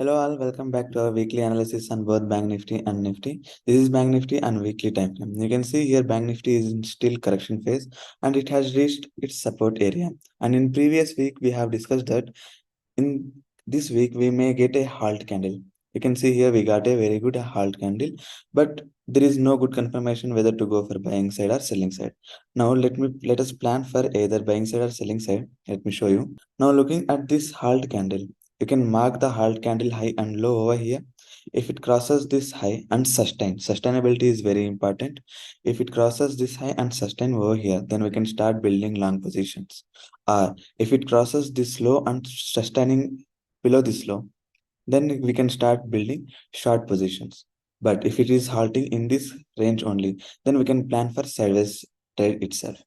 Hello all, welcome back to our weekly analysis on both Bank Nifty and Nifty. This is Bank Nifty and weekly time frame. You can see here Bank Nifty is in still correction phase and it has reached its support area. And in previous week we have discussed that in this week we may get a halt candle. You can see here we got a very good halt candle, but there is no good confirmation whether to go for buying side or selling side. Now let us plan for either buying side or selling side. Let me show you. Now looking at this halt candle, you can mark the halt candle high and low over here. If it crosses this high and sustainability is very important. If it crosses this high and sustain over here, then we can start building long positions. Or if it crosses this low and sustaining below this low, then we can start building short positions. But if it is halting in this range only, then we can plan for sideways trade itself.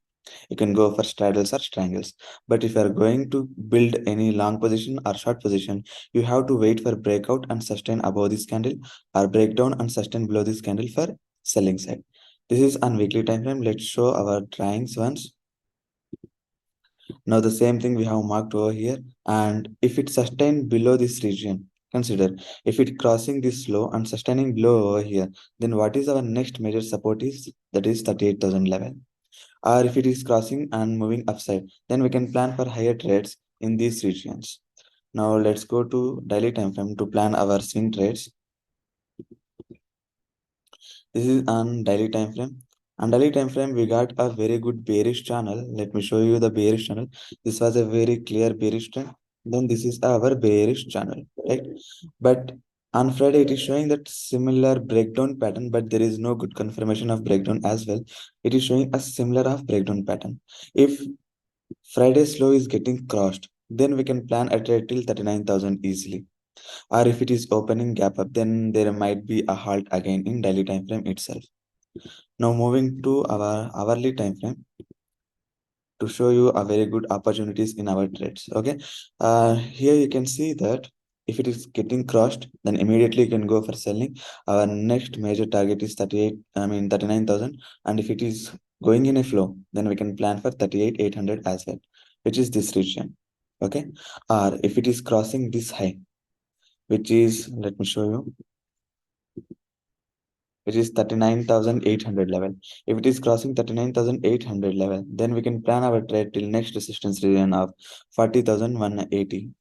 You can go for straddles or strangles. But if you are going to build any long position or short position, you have to wait for breakout and sustain above this candle or breakdown and sustain below this candle for selling side. This is on weekly time frame. Let's show our drawings once. Now the same thing we have marked over here, and if it sustained below this region, consider if it crossing this low and sustaining below over here, then what is our next major support is, that is 38,000 level. Or if it is crossing and moving upside, then we can plan for higher trades in these regions. Now let's go to daily time frame to plan our swing trades. This is on daily time frame. On daily time frame, we got a very good bearish channel. Let me show you the bearish channel. This was a very clear bearish trend. Then this is our bearish channel, right? But on Friday, it is showing that similar breakdown pattern, but there is no good confirmation of breakdown as well. It is showing a similar of breakdown pattern. If Friday's low is getting crossed, then we can plan a trade till 39,000 easily. Or if it is opening gap up, then there might be a halt again in daily time frame itself. Now moving to our hourly time frame to show you a very good opportunities in our trades. Okay, here you can see that if it is getting crossed, then immediately you can go for selling. Our next major target is 39,000, and if it is going in a flow, then we can plan for 38,800 as well, which is this region. Okay, or if it is crossing this high, which is, let me show you, which is 39,800 level. If it is crossing 39,800 level, then we can plan our trade till next resistance region of 40,180.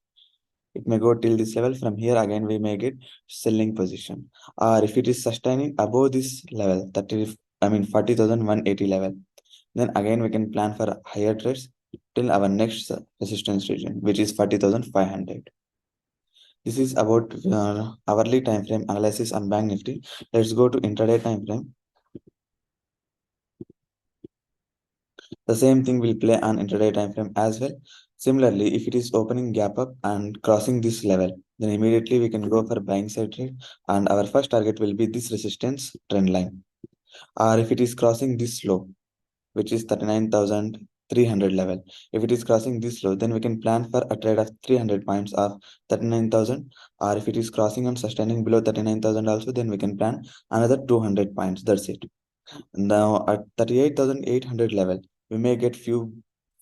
It may go till this level. From here again we may get selling position. Or if it is sustaining above this level, 40,180 level, then again we can plan for higher trades till our next resistance region, which is 40,500. This is about hourly time frame analysis on Bank Nifty. Let's go to intraday time frame. The same thing will play on intraday time frame as well. Similarly, if it is opening gap up and crossing this level, then immediately we can go for buying side trade, and our first target will be this resistance trend line. Or if it is crossing this low, which is 39,300 level, if it is crossing this low, then we can plan for a trade of 300 points of 39,000. Or if it is crossing and sustaining below 39,000 also, then we can plan another 200 points. That's it. Now at 38,800 level, we may get few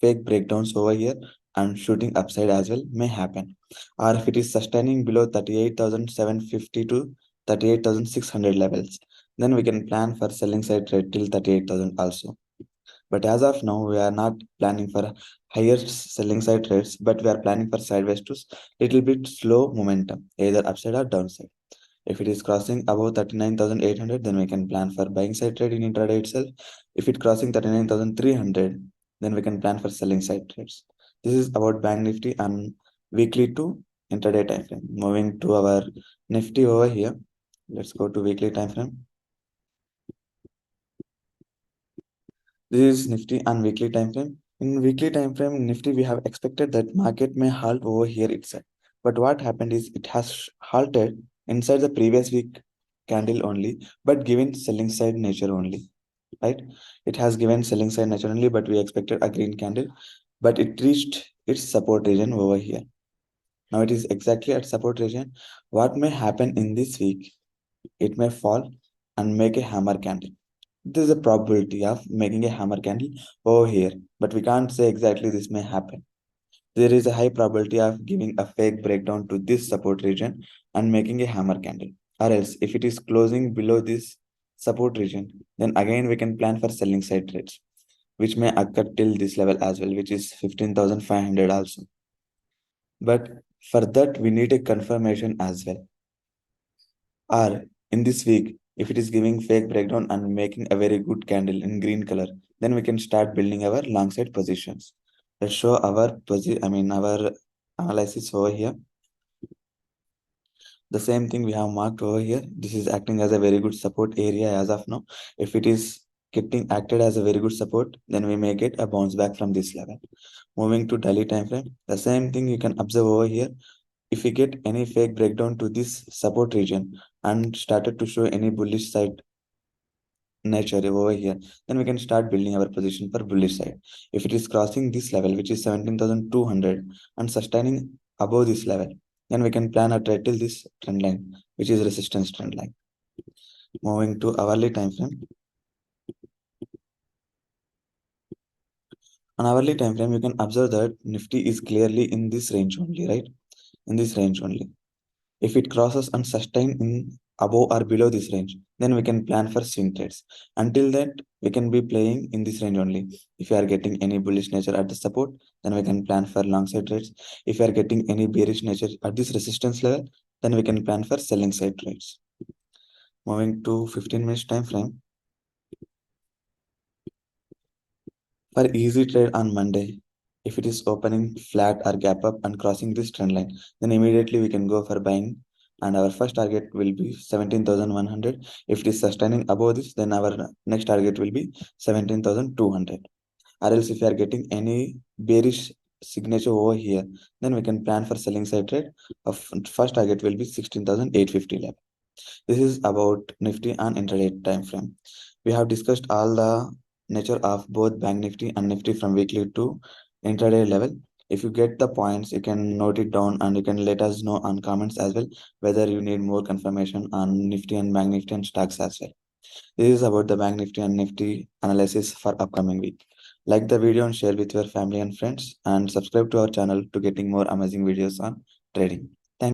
fake breakdowns over here, and shooting upside as well may happen. Or if it is sustaining below 38,750 to 38,600 levels, then we can plan for selling side trade till 38,000 also. But as of now, we are not planning for higher selling side trades, but we are planning for sideways to little bit slow momentum, either upside or downside. If it is crossing above 39,800, then we can plan for buying side trade in intraday itself. If it crossing 39,300, then we can plan for selling side trades. This is about Bank Nifty and weekly to intraday time frame. Moving to our Nifty over here. Let's go to weekly time frame. This is Nifty and weekly time frame. In weekly time frame, Nifty, we have expected that market may halt over here itself. But what happened is it has halted inside the previous week candle only, but given selling side nature only, right? It has given selling side nature only, but we expected a green candle, but it reached its support region over here. Now it is exactly at support region. What may happen in this week? It may fall and make a hammer candle. There's a probability of making a hammer candle over here, but we can't say exactly this may happen. there is a high probability of giving a fake breakdown to this support region and making a hammer candle. Or else, if it is closing below this support region, then again we can plan for selling side trades, which may occur till this level as well, which is 15,500 also. But for that, we need a confirmation as well. Or in this week, if it is giving fake breakdown and making a very good candle in green color, then we can start building our long side positions. Let's show our our analysis over here. The same thing we have marked over here. This is acting as a very good support area as of now. If it is getting acted as a very good support, then we may get a bounce back from this level. Moving to daily time frame, the same thing you can observe over here. If we get any fake breakdown to this support region and started to show any bullish side nature over here, then we can start building our position for bullish side. If it is crossing this level, which is 17,200, and sustaining above this level, then we can plan a trade till this trend line, which is resistance trend line. Moving to hourly time frame. On hourly time frame, you can observe that Nifty is clearly in this range only, right? In this range only. If it crosses and sustain in above or below this range, then we can plan for swing trades. Until that, we can be playing in this range only. If you are getting any bullish nature at the support, then we can plan for long side trades. If you are getting any bearish nature at this resistance level, then we can plan for selling side trades. Moving to 15 minutes time frame. For easy trade on Monday, if it is opening flat or gap up and crossing this trend line, then immediately we can go for buying. And our first target will be 17,100. If it is sustaining above this, then our next target will be 17,200. Or else if you are getting any bearish signature over here, then we can plan for selling side trade. Of first target will be 16,850 level. This is about Nifty and intraday time frame. We have discussed all the nature of both Bank Nifty and Nifty from weekly to intraday level. If you get the points, you can note it down and you can let us know on comments as well whether you need more confirmation on Nifty and Bank Nifty and stocks as well. This is about the Bank Nifty and Nifty analysis for upcoming week. Like the video and share with your family and friends, and subscribe to our channel to getting more amazing videos on trading.